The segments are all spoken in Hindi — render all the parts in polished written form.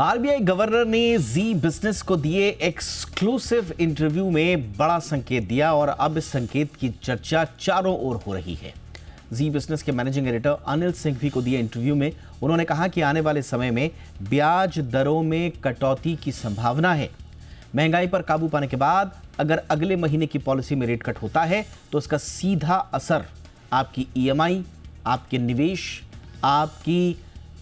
आरबीआई गवर्नर ने जी बिजनेस को दिए एक्सक्लूसिव इंटरव्यू में बड़ा संकेत दिया और अब इस संकेत की चर्चा चारों ओर हो रही है। जी बिजनेस के मैनेजिंग एडिटर अनिल सिंघवी को दिए इंटरव्यू में उन्होंने कहा कि आने वाले समय में ब्याज दरों में कटौती की संभावना है। महंगाई पर काबू पाने के बाद अगर अगले महीने की पॉलिसी में रेट कट होता है तो उसका सीधा असर आपकी ईएमआई, आपके निवेश, आपकी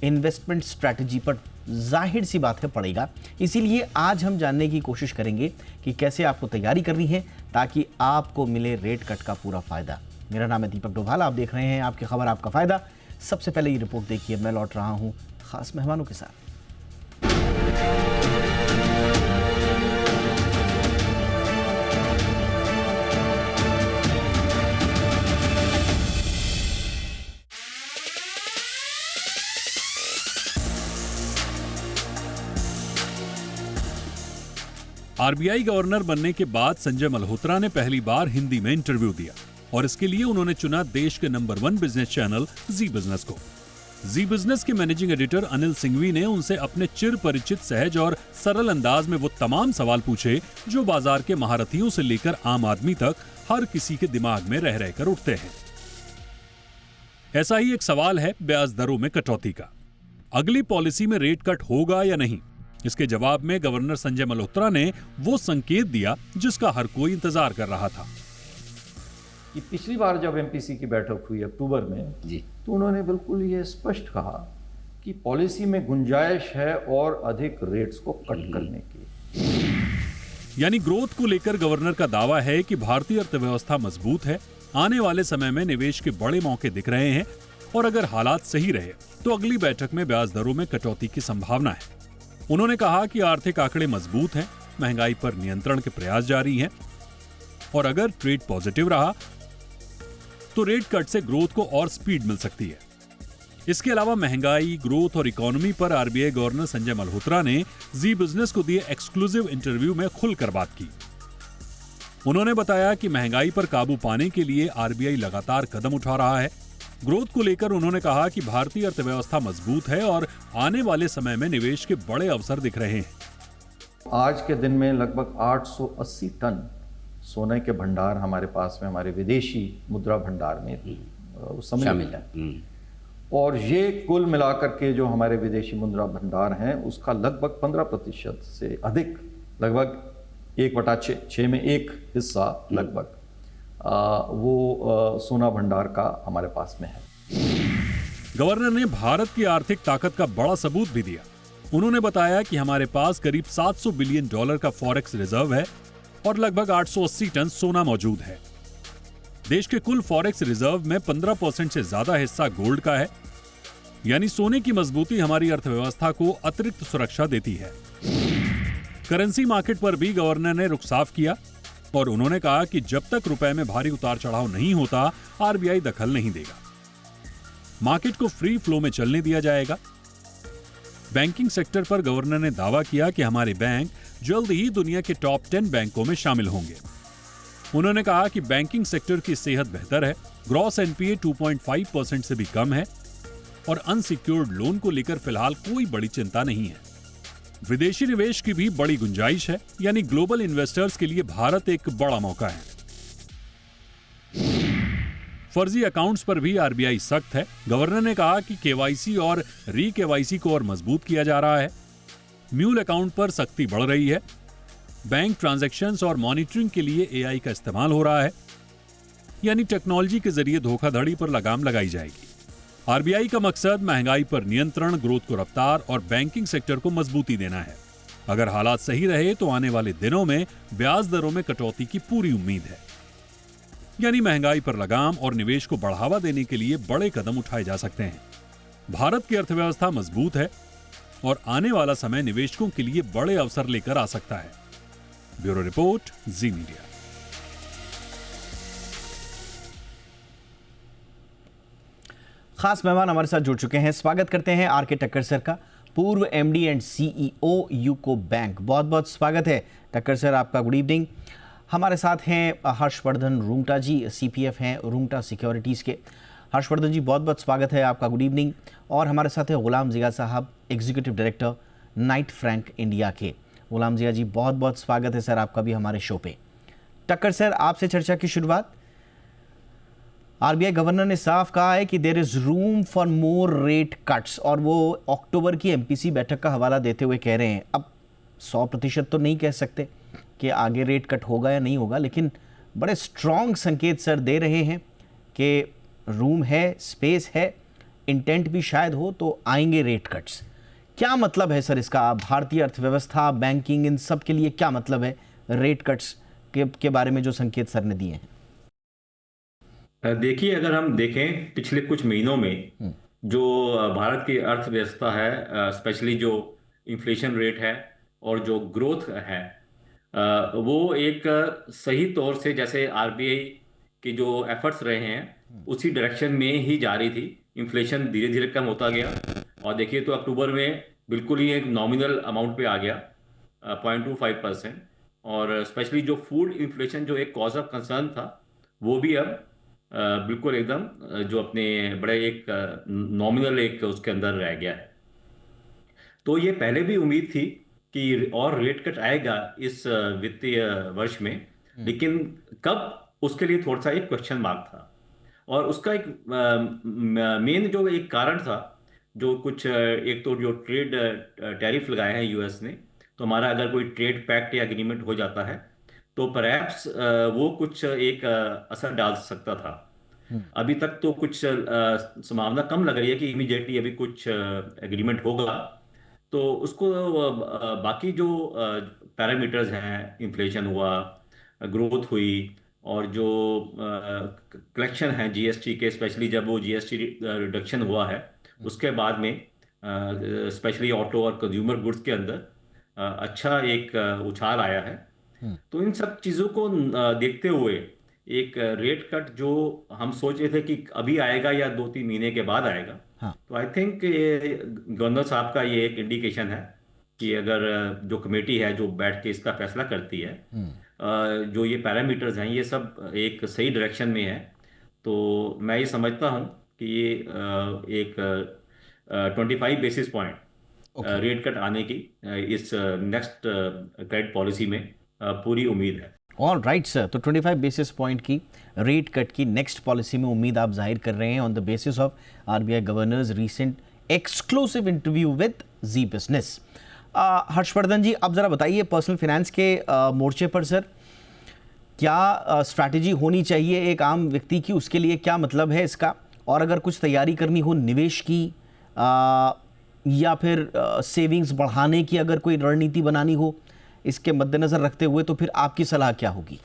इन्वेस्टमेंट स्ट्रैटेजी पर जाहिर सी बात है पड़ेगा। इसीलिए आज हम जानने की कोशिश करेंगे कि कैसे आपको तैयारी करनी है ताकि आपको मिले रेट कट का पूरा फायदा। मेरा नाम है दीपक डोभाल, आप देख रहे हैं आपकी खबर आपका फायदा। सबसे पहले ये रिपोर्ट देखिए, मैं लौट रहा हूं खास मेहमानों के साथ। आरबीआई गवर्नर बनने के बाद संजय मल्होत्रा ने पहली बार हिंदी में इंटरव्यू दिया और इसके लिए उन्होंने चुना देश के नंबर 1 बिजनेस चैनल जी बिजनेस को। जी बिजनेस के मैनेजिंग एडिटर अनिल सिंघवी ने उनसे अपने चिर परिचित, सहज और सरल अंदाज में वो तमाम सवाल पूछे जो बाजार के महारथियों से लेकर आम आदमी तक हर किसी के दिमाग में रह रहकर उठते हैं। ऐसा ही एक सवाल है ब्याज दरों में कटौती का। अगली पॉलिसी में रेट कट होगा या नहीं? इसके जवाब में गवर्नर संजय मल्होत्रा ने वो संकेत दिया जिसका हर कोई इंतजार कर रहा था। कि पिछली बार जब एमपीसी की बैठक हुई अक्टूबर में जी, तो उन्होंने बिल्कुल ये स्पष्ट कहा कि पॉलिसी में गुंजाइश है और अधिक रेट्स को कट करने की। यानी ग्रोथ को लेकर गवर्नर का दावा है कि भारतीय अर्थव्यवस्था मजबूत है, आने वाले समय में निवेश के बड़े मौके दिख रहे हैं और अगर हालात सही रहे तो अगली बैठक में ब्याज दरों में कटौती की संभावना है। उन्होंने कहा कि आर्थिक आंकड़े मजबूत हैं, महंगाई पर नियंत्रण के प्रयास जारी हैं और अगर ट्रेड पॉजिटिव रहा तो रेट कट से ग्रोथ को और स्पीड मिल सकती है। इसके अलावा महंगाई, ग्रोथ और इकोनॉमी पर आरबीआई गवर्नर संजय मल्होत्रा ने जी बिजनेस को दिए एक्सक्लूसिव इंटरव्यू में खुलकर बात की। उन्होंने बताया कि महंगाई पर काबू पाने के लिए आरबीआई लगातार कदम उठा रहा है। ग्रोथ को लेकर उन्होंने कहा कि भारतीय अर्थव्यवस्था मजबूत है और आने वाले समय में निवेश के बड़े अवसर दिख रहे हैं। आज के दिन में लगभग 880 टन सोने के भंडार हमारे पास में, हमारे विदेशी मुद्रा भंडार में शामिल है। और ये कुल मिलाकर के जो हमारे विदेशी मुद्रा भंडार हैं उसका लगभग 15% से अधिक, लगभग 1/6 में एक हिस्सा लगभग वो सोना भंडार का हमारे पास में है। गवर्नर ने भारत की आर्थिक ताकत का बड़ा सबूत भी दिया। उन्होंने बताया कि हमारे पास करीब $700 बिलियन का फॉरेक्स रिजर्व है और लगभग 880 टन सोना मौजूद है। देश के कुल फॉरेक्स रिजर्व में 15% से ज्यादा हिस्सा गोल्ड का है, यानी सोने की मजबूती हमारी अर्थव्यवस्था को अतिरिक्त सुरक्षा देती है। करेंसी मार्केट पर भी गवर्नर ने रुख साफ किया और उन्होंने कहा कि जब तक रुपए में भारी उतार चढ़ाव नहीं होता, आरबीआई दखल नहीं देगा। मार्केट को फ्री फ्लो में चलने दिया जाएगा। बैंकिंग सेक्टर पर गवर्नर ने दावा किया कि हमारे बैंक जल्द ही दुनिया के टॉप 10 बैंकों में शामिल होंगे। उन्होंने कहा कि बैंकिंग सेक्टर की सेहत बेहतर है, ग्रॉस एनपीए 2.5% से भी कम है और अनसिक्योर्ड लोन को लेकर फिलहाल कोई बड़ी चिंता नहीं है। विदेशी निवेश की भी बड़ी गुंजाइश है, यानी ग्लोबल इन्वेस्टर्स के लिए भारत एक बड़ा मौका है। फर्जी अकाउंट्स पर भी आरबीआई सख्त है। गवर्नर ने कहा कि केवाईसी और री केवाईसी को और मजबूत किया जा रहा है। म्यूल अकाउंट पर सख्ती बढ़ रही है। बैंक ट्रांजैक्शंस और मॉनिटरिंग के लिए एआई का इस्तेमाल हो रहा है, यानी टेक्नोलॉजी के जरिए धोखाधड़ी पर लगाम लगाई जाएगी। आरबीआई का मकसद महंगाई पर नियंत्रण, ग्रोथ को रफ्तार और बैंकिंग सेक्टर को मजबूती देना है। अगर हालात सही रहे तो आने वाले दिनों में ब्याज दरों में कटौती की पूरी उम्मीद है, यानी महंगाई पर लगाम और निवेश को बढ़ावा देने के लिए बड़े कदम उठाए जा सकते हैं। भारत की अर्थव्यवस्था मजबूत है और आने वाला समय निवेशकों के लिए बड़े अवसर लेकर आ सकता है। ब्यूरो रिपोर्ट, जी मीडिया। खास मेहमान हमारे साथ जुड़ चुके हैं। स्वागत करते हैं आर के टक्कर सर का, पूर्व MD and CEO UCO bank. बहुत बहुत स्वागत है टक्कर सर आपका। Good evening. हमारे साथ हैं हर्षवर्धन रूंगटा जी, सीपीएफ हैं रूंगटा सिक्योरिटीज़ के। हर्षवर्धन जी बहुत बहुत स्वागत है आपका, गुड इवनिंग। और हमारे साथ है गुलाम जिया साहब, executive director Knight Frank India के। गुलाम जिया जी, बहुत बहुत स्वागत है सर आपका भी हमारे शो पे। टक्कर सर, आपसे चर्चा की शुरुआत। आरबीआई गवर्नर ने साफ कहा है कि there is room for more rate cuts, और वो अक्टूबर की एमपीसी बैठक का हवाला देते हुए कह रहे हैं, अब 100% तो नहीं कह सकते कि आगे रेट कट होगा या नहीं होगा, लेकिन बड़े स्ट्रॉन्ग संकेत सर दे रहे हैं कि रूम है, स्पेस है, इंटेंट भी शायद हो तो आएंगे रेट कट्स। क्या मतलब है सर इसका भारतीय अर्थव्यवस्था, बैंकिंग, इन सब के लिए क्या मतलब है रेट कट्स के बारे में जो संकेत सर ने दिए हैं? देखिए, अगर हम देखें पिछले कुछ महीनों में जो भारत की अर्थव्यवस्था है, स्पेशली जो इन्फ्लेशन रेट है और जो ग्रोथ है, वो एक सही तौर से, जैसे आरबीआई के जो एफर्ट्स रहे हैं उसी डायरेक्शन में ही जा रही थी। इन्फ्लेशन धीरे धीरे कम होता गया और देखिए तो अक्टूबर में बिल्कुल ही एक नॉमिनल अमाउंट पे आ गया, 0.25%। और स्पेशली जो फूड इन्फ्लेशन जो एक कॉज ऑफ कंसर्न था, वो भी अब बिल्कुल एकदम जो अपने बड़े एक नॉमिनल एक उसके अंदर रह गया है। तो ये पहले भी उम्मीद थी कि और रेट कट आएगा इस वित्तीय वर्ष में, लेकिन कब, उसके लिए थोड़ा सा एक क्वेश्चन मार्क था। और उसका एक मेन जो एक कारण था, जो कुछ एक तो जो ट्रेड टैरिफ लगाए हैं यूएस ने, तो हमारा अगर कोई ट्रेड पैक्ट या एग्रीमेंट हो जाता है तो परहैप्स वो कुछ एक असर डाल सकता था। अभी तक तो कुछ संभावना कम लग रही है कि इमीडिएटली अभी कुछ एग्रीमेंट होगा। तो उसको बाकी जो पैरामीटर्स हैं, इन्फ्लेशन हुआ, ग्रोथ हुई, और जो कलेक्शन है जीएसटी के, स्पेशली जब वो जीएसटी रिडक्शन हुआ है उसके बाद में स्पेशली ऑटो और कंज्यूमर गुड्स के अंदर अच्छा एक उछाल आया है। तो इन सब चीज़ों को देखते हुए एक रेट कट जो हम सोच रहे थे कि अभी आएगा या 2-3 महीने के बाद आएगा, हाँ। तो आई थिंक गवर्नर साहब का ये एक इंडिकेशन है कि अगर जो कमेटी है जो बैठ के इसका फैसला करती है, जो ये पैरामीटर्स हैं ये सब एक सही डायरेक्शन में है, तो मैं ये समझता हूँ कि ये एक 25 बेसिस पॉइंट रेट कट आने की इस नेक्स्ट क्रेडिट पॉलिसी में पूरी उम्मीद है। ऑल राइट सर, तो 25 बेसिस पॉइंट की रेट कट की नेक्स्ट पॉलिसी में उम्मीद आप जाहिर कर रहे हैं on the basis of RBI governors recent exclusive interview with Zee business. Harshvardhan ji, अब जरा बताइए पर्सनल फाइनेंस के मोर्चे पर सर क्या स्ट्रैटेजी होनी चाहिए एक आम व्यक्ति की, उसके लिए क्या मतलब है इसका, और अगर कुछ तैयारी करनी हो निवेश की या फिर सेविंग्स बढ़ाने की, अगर कोई रणनीति बनानी हो इसके मद्देनजर रखते हुए, तो फिर आपकी सलाह क्या होगी?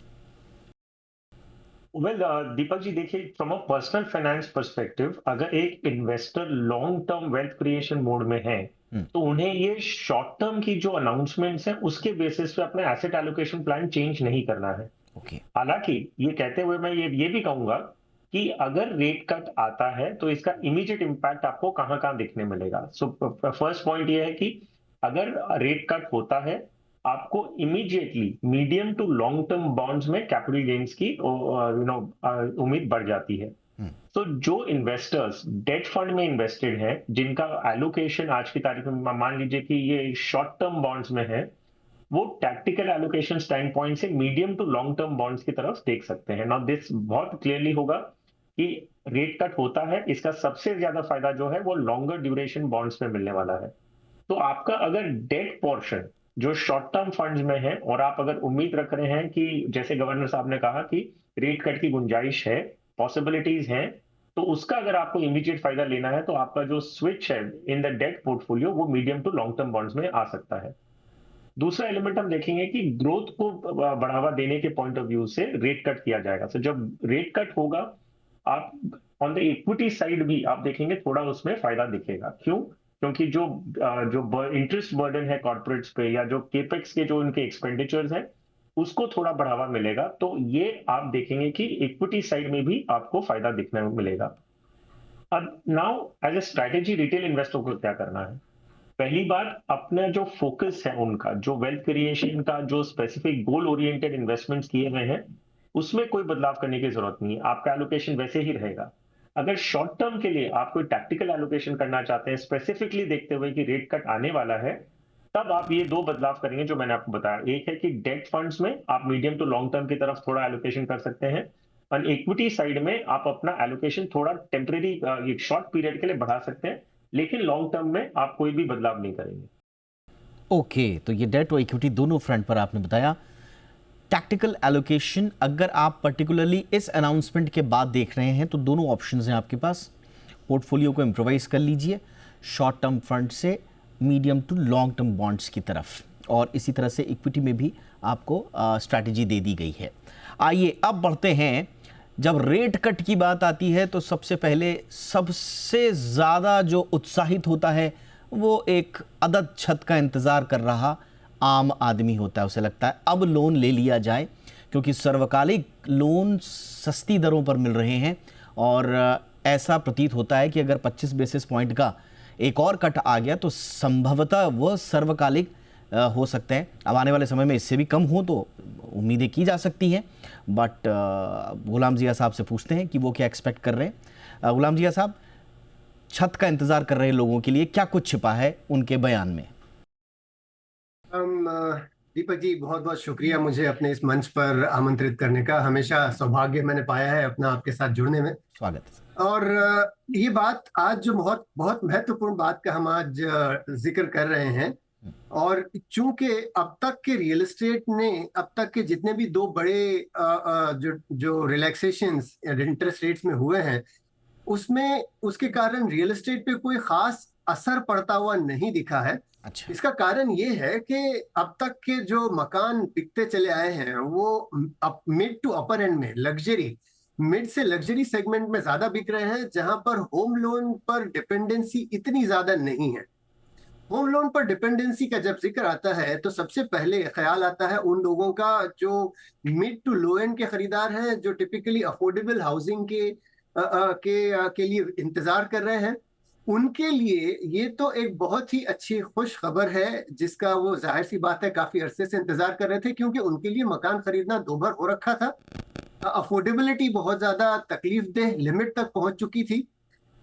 वेल दीपक जी, देखिए, from a personal finance perspective, अगर एक investor long term wealth creation mode में है तो उन्हें ये शॉर्ट टर्म की जो अनाउंसमेंट्स हैं उसके बेसिस पे अपने एसेट एलोकेशन प्लान चेंज नहीं करना है। हालांकि ये कहते हुए मैं ये भी कहूंगा कि अगर रेट कट आता है तो इसका इमीडिएट इम्पैक्ट आपको कहां कहां दिखने मिलेगा। सो फर्स्ट पॉइंट ये है कि अगर रेट कट होता है, आपको immediately medium to long term bonds में कैपिटल गेन्स की उम्मीद बढ़ जाती है। तो जो इन्वेस्टर्स डेट फंड में इन्वेस्टेड हैं, जिनका एलोकेशन आज की तारीख में मान लीजिए कि ये शॉर्ट टर्म बॉन्ड्स में है, वो टैक्टिकल एलोकेशन स्टैंड पॉइंट से medium to long term bonds की तरफ देख सकते हैं। नाउ दिस बहुत क्लियरली होगा कि रेट कट होता है, इसका सबसे ज्यादा फायदा जो है वो लॉन्गर ड्यूरेशन बॉन्ड्स में मिलने वाला है। तो आपका अगर डेट पोर्शन जो शॉर्ट टर्म फंड्स में है और आप अगर उम्मीद रख रहे हैं कि जैसे गवर्नर साहब ने कहा कि रेट कट की गुंजाइश है, पॉसिबिलिटीज हैं, तो उसका अगर आपको इमीडिएट फायदा लेना है तो आपका जो स्विच है इन द डेट पोर्टफोलियो वो medium to long term bonds में आ सकता है। दूसरा एलिमेंट हम देखेंगे कि ग्रोथ को बढ़ावा देने के पॉइंट ऑफ व्यू से रेट कट किया जाएगा। तो जब रेट कट होगा, आप ऑन द इक्विटी साइड भी आप देखेंगे थोड़ा उसमें फायदा दिखेगा। क्यों? क्योंकि जो इंटरेस्ट बर्डन है कॉर्पोरेट्स पे या जो केपेक्स के जो उनके एक्सपेंडिचर्स हैं उसको थोड़ा बढ़ावा मिलेगा। तो ये आप देखेंगे कि इक्विटी साइड में भी आपको फायदा दिखने में मिलेगा। अब now as a strategy retail investor को क्या करना है? पहली बात, अपना जो फोकस है उनका, जो वेल्थ क्रिएशन का जो स्पेसिफिक गोल ओरिएंटेड इन्वेस्टमेंट्स किए हुए हैं उसमें कोई बदलाव करने की जरूरत नहीं है, आपका एलोकेशन वैसे ही रहेगा। अगर शॉर्ट टर्म के लिए आप कोई टैक्टिकल एलोकेशन करना चाहते हैं स्पेसिफिकली देखते हुए कि रेट कट आने वाला है, तब आप ये 2 बदलाव करेंगे जो मैंने आपको बताया। एक है कि डेट फंड्स में आप मीडियम टू लॉन्ग टर्म की तरफ थोड़ा एलोकेशन कर सकते हैं, और इक्विटी साइड में आप अपना एलोकेशन थोड़ा टेम्परेरी एक शॉर्ट पीरियड के लिए बढ़ा सकते हैं, लेकिन लॉन्ग टर्म में आप कोई भी बदलाव नहीं करेंगे। ओके, तो ये डेट और इक्विटी दोनों फ्रंट पर आपने बताया। टैक्टिकल एलोकेशन अगर आप पर्टिकुलरली इस अनाउंसमेंट के बाद देख रहे हैं तो दोनों ऑप्शंस हैं आपके पास। पोर्टफोलियो को इम्प्रोवाइज कर लीजिए शॉर्ट टर्म फंड से medium to long term bonds की तरफ, और इसी तरह से इक्विटी में भी आपको स्ट्रैटेजी दे दी गई है। आइए अब बढ़ते हैं, जब रेट कट की बात आती है तो सबसे पहले सबसे ज़्यादा जो उत्साहित होता है वो एक अदद छत का इंतज़ार कर रहा आम आदमी होता है। उसे लगता है अब लोन ले लिया जाए, क्योंकि सर्वकालिक लोन सस्ती दरों पर मिल रहे हैं, और ऐसा प्रतीत होता है कि अगर 25 बेसिस पॉइंट का एक और कट आ गया तो संभवतः वह सर्वकालिक हो सकते हैं। अब आने वाले समय में इससे भी कम हो तो उम्मीदें की जा सकती हैं, बट गुलाम जिया साहब से पूछते हैं कि वो क्या एक्सपेक्ट कर रहे हैं। गुलाम जिया साहब, छत का इंतज़ार कर रहे लोगों के लिए क्या कुछ छिपा है उनके बयान में? दीपक जी, बहुत बहुत शुक्रिया मुझे अपने इस मंच पर आमंत्रित करने का। हमेशा सौभाग्य मैंने पाया है अपना आपके साथ जुड़ने में। स्वागत है। और ये बात आज जो बहुत बहुत महत्वपूर्ण बात का हम आज जिक्र कर रहे हैं, और चूंकि अब तक के रियल एस्टेट ने, अब तक के जितने भी 2 बड़े जो रिलैक्सेशंस इंटरेस्ट रेट्स में हुए हैं, उसमें उसके कारण रियल एस्टेट पे कोई खास असर पड़ता हुआ नहीं दिखा है। अच्छा। इसका कारण ये है कि अब तक के जो मकान बिकते चले आए हैं वो मिड टू अपर एंड में, लग्जरी, मिड से लग्जरी सेगमेंट में ज्यादा बिक रहे हैं, जहां पर होम लोन पर डिपेंडेंसी इतनी ज्यादा नहीं है। होम लोन पर डिपेंडेंसी का जब जिक्र आता है तो सबसे पहले ख्याल आता है उन लोगों का जो मिड टू लो एंड के खरीदार हैं, जो टिपिकली अफोर्डेबल हाउसिंग के लिए इंतजार कर रहे हैं। उनके लिए ये तो एक बहुत ही अच्छी खुश खबर है, जिसका वो जाहिर सी बात है काफी अरसे से इंतजार कर रहे थे, क्योंकि उनके लिए मकान खरीदना दोभर हो रखा था। अफोर्डेबिलिटी बहुत ज्यादा तकलीफ देह लिमिट तक पहुंच चुकी थी।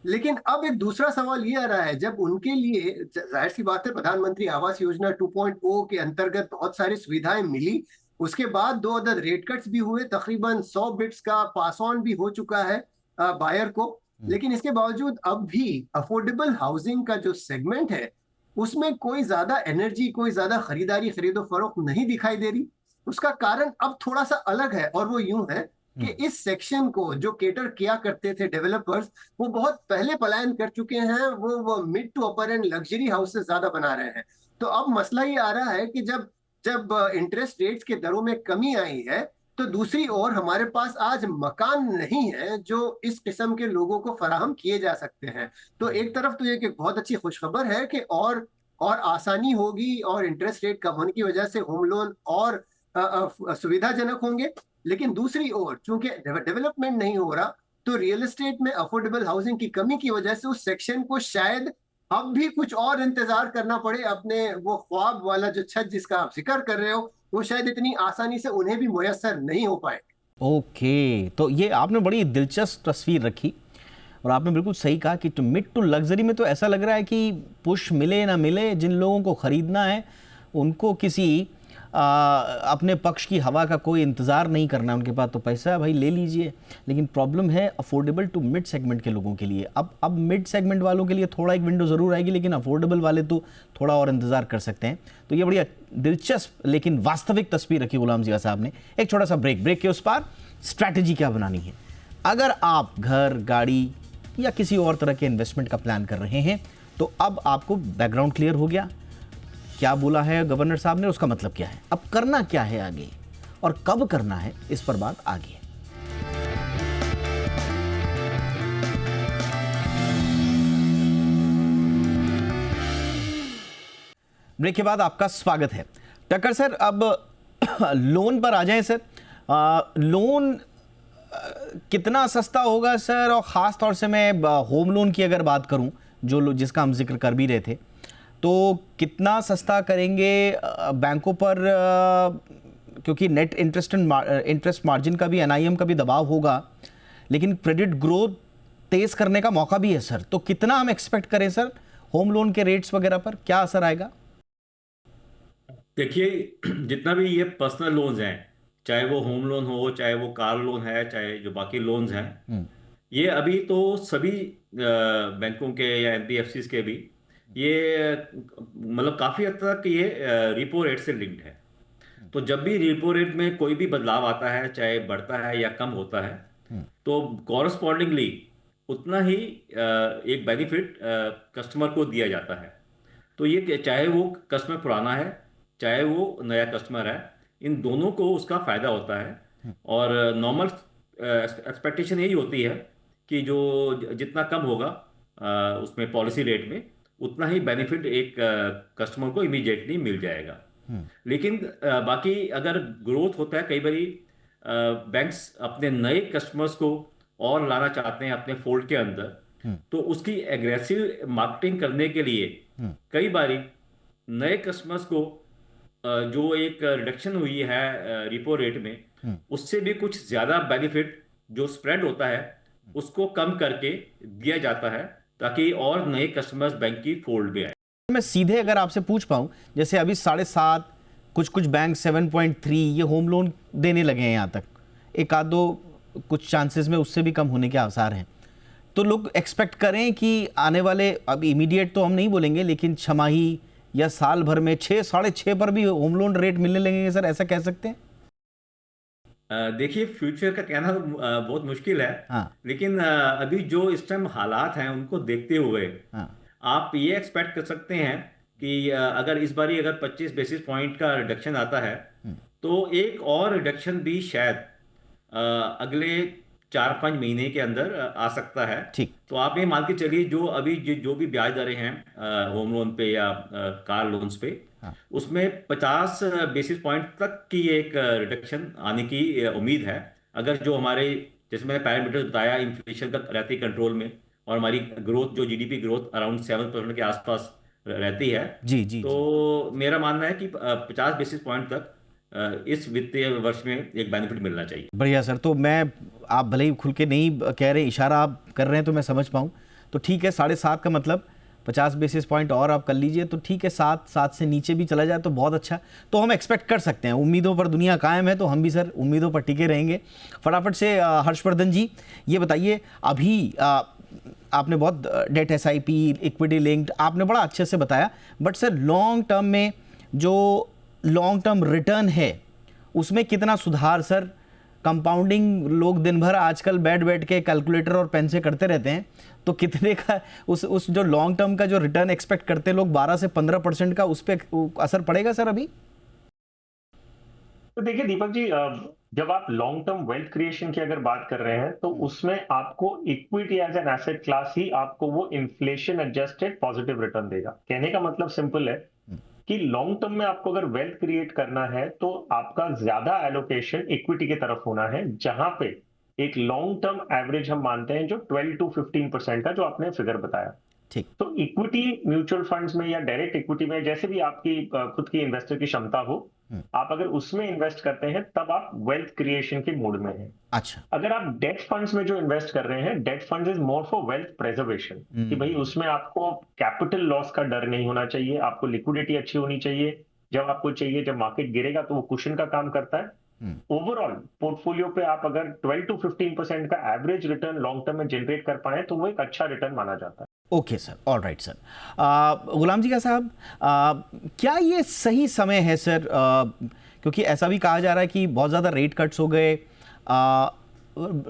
लेकिन अब एक दूसरा सवाल ये आ रहा है, जब उनके लिए जाहिर सी बात है प्रधानमंत्री आवास योजना 2.0 के अंतर्गत बहुत सारी सुविधाएं मिली, उसके बाद 2 अदद रेट कट्स भी हुए, तकरीबन 100 बिट्स का पास ऑन भी हो चुका है बायर को। लेकिन इसके बावजूद अब भी अफोर्डेबल हाउसिंग का जो सेगमेंट है उसमें कोई ज्यादा एनर्जी, कोई ज्यादा खरीदारी, खरीदो फरोख्त नहीं दिखाई दे रही। उसका कारण अब थोड़ा सा अलग है, और वो यूं है कि इस सेक्शन को जो केटर किया करते थे डेवलपर्स, वो बहुत पहले पलायन कर चुके हैं। वो mid to upper end luxury houses ज्यादा बना रहे हैं। तो अब मसला ये आ रहा है कि जब इंटरेस्ट रेट्स के दरों में कमी आई है, तो दूसरी ओर हमारे पास आज मकान नहीं है जो इस किस्म के लोगों को फराहम किए जा सकते हैं। तो एक तरफ तो ये कि बहुत अच्छी खुशखबर है कि और आसानी होगी, और इंटरेस्ट रेट कम होने की वजह से होम लोन और सुविधाजनक होंगे। लेकिन दूसरी ओर चूंकि डेवलपमेंट नहीं हो रहा, तो रियल एस्टेट में अफोर्डेबल हाउसिंग की कमी की वजह से उस सेक्शन को शायद अब भी कुछ और इंतजार करना पड़े। अपने वो ख्वाब वाला जो छत जिसका आप जिक्र कर रहे हो, वो शायद इतनी आसानी से उन्हें भी मुयस्सर नहीं हो पाए। ओके, तो ये आपने बड़ी दिलचस्प तस्वीर रखी, और आपने बिल्कुल सही कहा कि तो मिड टू लग्जरी में तो ऐसा लग रहा है कि पुश मिले ना मिले, जिन लोगों को ख़रीदना है उनको किसी अपने पक्ष की हवा का कोई इंतज़ार नहीं करना, उनके पास तो पैसा है भाई, ले लीजिए। लेकिन प्रॉब्लम है अफोर्डेबल टू मिड सेगमेंट के लोगों के लिए। अब मिड सेगमेंट वालों के लिए थोड़ा एक विंडो ज़रूर आएगी, लेकिन अफोर्डेबल वाले तो थोड़ा और इंतज़ार कर सकते हैं। तो ये बढ़िया दिलचस्प लेकिन वास्तविक तस्वीर रखी गुलाम जिया साहब ने। एक छोटा सा ब्रेक के उस पार स्ट्रैटेजी क्या बनानी है। अगर आप घर, गाड़ी या किसी और तरह के इन्वेस्टमेंट का प्लान कर रहे हैं तो अब आपको बैकग्राउंड क्लियर हो गया, क्या बोला है गवर्नर साहब ने, उसका मतलब क्या है, अब करना क्या है आगे और कब करना है, इस पर बात आगे। ब्रेक के बाद आपका स्वागत है। टक्कर सर, अब लोन पर आ जाएं सर। लोन कितना सस्ता होगा सर, और ख़ास तौर से मैं होम लोन की अगर बात करूं, जिसका हम जिक्र कर भी रहे थे, तो कितना सस्ता करेंगे बैंकों पर, क्योंकि नेट इंटरेस्ट मार्जिन का भी, NIM का भी दबाव होगा, लेकिन क्रेडिट ग्रोथ तेज़ करने का मौका भी है सर। तो कितना हम एक्सपेक्ट करें सर होम लोन के रेट्स वगैरह पर, क्या असर आएगा? देखिए, जितना भी ये पर्सनल लोन्स हैं, चाहे वो होम लोन हो, चाहे वो कार लोन है, चाहे जो बाकी लोन्स हैं, ये अभी तो सभी बैंकों के या एनबीएफसीज के भी ये मतलब काफी हद तक ये रिपो रेट से लिंक्ड है। तो जब भी रिपो रेट में कोई भी बदलाव आता है, चाहे बढ़ता है या कम होता है, तो कॉरस्पॉन्डिंगली उतना ही एक बेनिफिट कस्टमर को दिया जाता है। तो ये चाहे वो कस्टमर पुराना है, चाहे वो नया कस्टमर है, इन दोनों को उसका फायदा होता है। और नॉर्मल एक्सपेक्टेशन यही होती है कि जो जितना कम होगा उसमें पॉलिसी रेट में, उतना ही बेनिफिट एक कस्टमर को इमीडिएटली मिल जाएगा। लेकिन बाकी अगर ग्रोथ होता है, कई बारी बैंक्स अपने नए कस्टमर्स को और लाना चाहते हैं अपने फोल्ड के अंदर, तो उसकी एग्रेसिव मार्केटिंग करने के लिए कई बारी नए कस्टमर्स को जो एक रिडक्शन हुई है रिपो रेट में, उससे भी कुछ ज्यादा बेनिफिट जो स्प्रेड होता है उसको कम करके दिया जाता है, ताकि और नए कस्टमर्स बैंक की फोल्ड में आए। मैं सीधे अगर आपसे पूछ पाऊं, जैसे अभी 7.5, कुछ बैंक 7.3 ये होम लोन देने लगे हैं, यहाँ तक एक आध दो कुछ चांसेस में उससे भी कम होने के आसार हैं, तो लोग एक्सपेक्ट करें कि आने वाले, अब इमीडिएट तो हम नहीं बोलेंगे, लेकिन छमाही या साल भर में 6, 6.5 पर भी होम लोन रेट मिलने लगेंगे सर, ऐसा कह सकते हैं? देखिए, फ्यूचर का कहना बहुत मुश्किल है। हाँ। लेकिन अभी जो इस टाइम हालात हैं उनको देखते हुए हाँ। आप ये एक्सपेक्ट कर सकते हैं कि अगर इस बारी अगर 25 बेसिस पॉइंट का रिडक्शन आता है, तो एक और रिडक्शन भी शायद अगले 4-5 महीने के अंदर आ सकता है। ठीक। तो आप ये मान के चलिए, जो अभी जो भी ब्याज दरें हैं होम लोन पे या कार लोन्स पे, उसमें 50 बेसिस पॉइंट तक की एक रिडक्शन आने की उम्मीद है। अगर जो हमारे, जैसे मैंने पैरामीटर बताया, इन्फ्लेशन का रहती कंट्रोल में, और हमारी ग्रोथ जो जीडीपी ग्रोथ अराउंड 7% के आसपास रहती है, जी। तो मेरा मानना है कि 50 बेसिस पॉइंट तक इस वित्तीय वर्ष में एक बेनिफिट मिलना चाहिए। बढ़िया सर, तो मैं, आप भले ही खुल के नहीं कह रहे, इशारा आप कर रहे हैं तो मैं समझ पाऊँ, तो ठीक है, 7.5 का मतलब 50 बेसिस पॉइंट और आप कर लीजिए, तो ठीक है, 7 से नीचे भी चला जाए तो बहुत अच्छा। तो हम एक्सपेक्ट कर सकते हैं, उम्मीदों पर दुनिया कायम है, तो हम भी सर उम्मीदों पर टिके रहेंगे। फटाफट से हर्षवर्धन जी ये बताइए, अभी आपने बहुत डेट एसआईपी, इक्विटी लिंक्ड आपने बड़ा अच्छे से बताया, बट सर लॉन्ग टर्म में जो लॉन्ग टर्म रिटर्न है उसमें कितना सुधार सर? कंपाउंडिंग लोग दिन भर आजकल बैठ के कैलकुलेटर और पेन से करते रहते हैं, तो कितने का उस जो लॉन्ग टर्म का जो रिटर्न एक्सपेक्ट करते हैं लोग 12 से 15% का, उस पर असर पड़ेगा सर अभी? तो देखिए दीपक जी, जब आप लॉन्ग टर्म वेल्थ क्रिएशन की अगर बात कर रहे हैं, तो उसमें आपको equity as an asset class ही आपको वो इन्फ्लेशन एडजस्टेड पॉजिटिव रिटर्न देगा। कहने का मतलब सिंपल है कि लॉन्ग टर्म में आपको अगर वेल्थ क्रिएट करना है, तो आपका ज्यादा एलोकेशन इक्विटी की तरफ होना है, जहां पे एक लॉन्ग टर्म एवरेज हम मानते हैं जो 12 to 15% का, जो आपने फिगर बताया। ठीक। तो इक्विटी म्यूचुअल फंड्स में या डायरेक्ट इक्विटी में, जैसे भी आपकी खुद की इन्वेस्टर की क्षमता हो, आप अगर उसमें इन्वेस्ट करते हैं तब आप वेल्थ क्रिएशन के मोड में हैं। अच्छा। अगर आप डेट फंड्स में जो इन्वेस्ट कर रहे हैं, date funds is more for wealth preservation, कि भाई उसमें आपको कैपिटल लॉस का डर नहीं होना चाहिए, आपको लिक्विडिटी अच्छी होनी चाहिए, जब आपको चाहिए, जब मार्केट गिरेगा तो वो कुशन का काम करता है। ओवरऑल पोर्टफोलियो पे आप अगर 12 to 15% का एवरेज रिटर्न लॉन्ग टर्म में जनरेट कर पाए, तो वो एक अच्छा रिटर्न माना जाता है। Okay sir, all right sir. Gulam ji का साहब, क्या ये सही समय है सर? क्योंकि ऐसा भी कहा जा रहा है कि बहुत ज़्यादा रेट कट्स हो गए,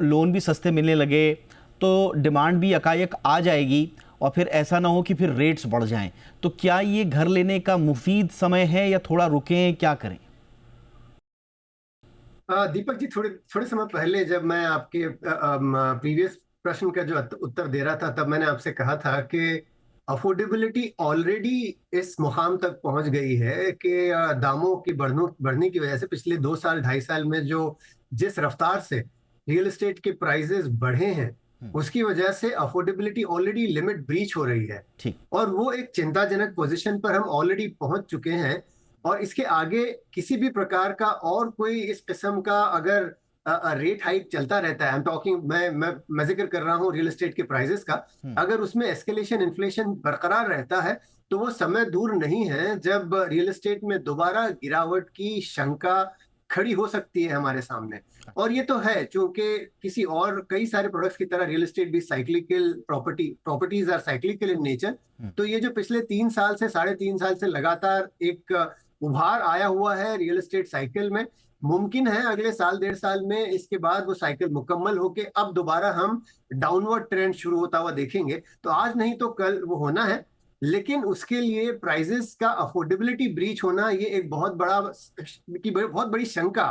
लोन भी सस्ते मिलने लगे, तो डिमांड भी यकायक आ जाएगी, और फिर ऐसा ना हो कि फिर रेट्स बढ़ जाएं। तो क्या ये घर लेने का मुफीद समय है, या थोड़ा रुकें, क्या करें? दीपक जी, थोड़े समय पहले जब मैं आपके प्रीवियस प्रश्न का जो उत्तर दे रहा था, तब मैंने आपसे कहा था कि अफोर्डेबिलिटी ऑलरेडी इस मुकाम तक पहुंच गई है कि दामों की बढ़ने की वजह से पिछले 2 साल 2.5 साल में जिस रफ्तार से रियल एस्टेट के प्राइसेस बढ़े हैं, उसकी वजह से अफोर्डेबिलिटी ऑलरेडी लिमिट ब्रीच हो रही है। ठीक। और वो एक चिंताजनक पोजीशन पर हम ऑलरेडी पहुंच चुके हैं, और इसके आगे किसी भी प्रकार का और कोई इस किस्म का अगर रेट हाइक चलता रहता है, आई एम टॉकिंग, मैं जिक्र कर रहा हूं रियल एस्टेट के प्राइसेस का, अगर उसमें एस्केलेशन इन्फ्लेशन बरकरार रहता है, तो वो समय दूर नहीं है जब रियल एस्टेट में दोबारा गिरावट की शंका खड़ी हो सकती है हमारे सामने। और ये तो है, चूंकि किसी और कई सारे प्रोडक्ट्स की तरह रियल एस्टेट भी cyclical properties are cyclical in nature. तो ये जो पिछले 3 साल से 3.5 साल से लगातार एक उभार आया हुआ है रियल एस्टेट साइकिल में, मुमकिन है अगले साल 1.5 साल में इसके बाद वो साइकिल मुकम्मल होके अब दोबारा हम डाउनवर्ड ट्रेंड शुरू होता हुआ देखेंगे। तो आज नहीं तो कल वो होना है, लेकिन उसके लिए प्राइजेस का अफोर्डेबिलिटी ब्रीच होना ये एक बहुत बड़ी शंका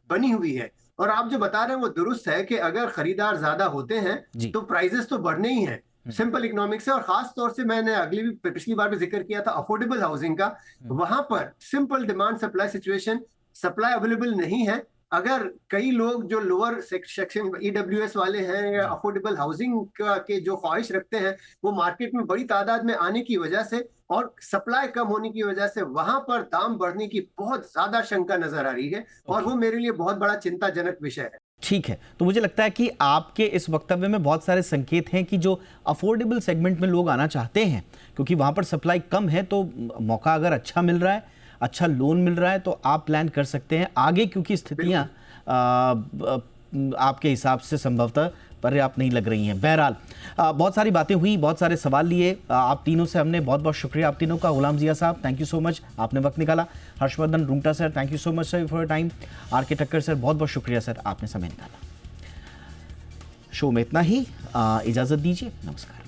बनी हुई है। और आप जो बता रहे हैं वो दुरुस्त है कि अगर खरीदार ज्यादा होते हैं तो प्राइजेस तो बढ़ने ही हैं, सिंपल इकोनॉमिक्स है। और खास तौर से मैंने पिछली बार भी जिक्र किया था अफोर्डेबल हाउसिंग का, वहां पर simple demand supply situation, supply available नहीं है। अगर कई लोग जो लोअर सेक्शन EWS वाले हैं या अफोर्डेबल हाउसिंग के जो ख्वाहिश रखते हैं, वो मार्केट में बड़ी तादाद में आने की वजह से और सप्लाई कम होने की वजह से वहां पर दाम बढ़ने की बहुत ज्यादा शंका नजर आ रही है, और वो मेरे लिए बहुत बड़ा चिंताजनक विषय है। ठीक है, तो मुझे लगता है कि आपके इस वक्तव्य में बहुत सारे संकेत हैं कि जो अफोर्डेबल सेगमेंट में लोग आना चाहते हैं, क्योंकि वहां पर सप्लाई कम है, तो मौका अगर अच्छा मिल रहा है, अच्छा लोन मिल रहा है, तो आप प्लान कर सकते हैं आगे, क्योंकि स्थितियां आपके हिसाब से संभवतः पर्याप्त नहीं लग रही हैं। बहरहाल बहुत सारी बातें हुई, बहुत सारे सवाल लिए आप तीनों से हमने। बहुत बहुत शुक्रिया आप तीनों का। गुलाम जिया साहब, थैंक यू सो मच, आपने वक्त निकाला। Harshvardhan Rungta sir, thank you so much sir for your time. RK Thakkar sir, बहुत बहुत शुक्रिया सर, आपने समय निकाला। शो में इतना ही, इजाज़त दीजिए, नमस्कार।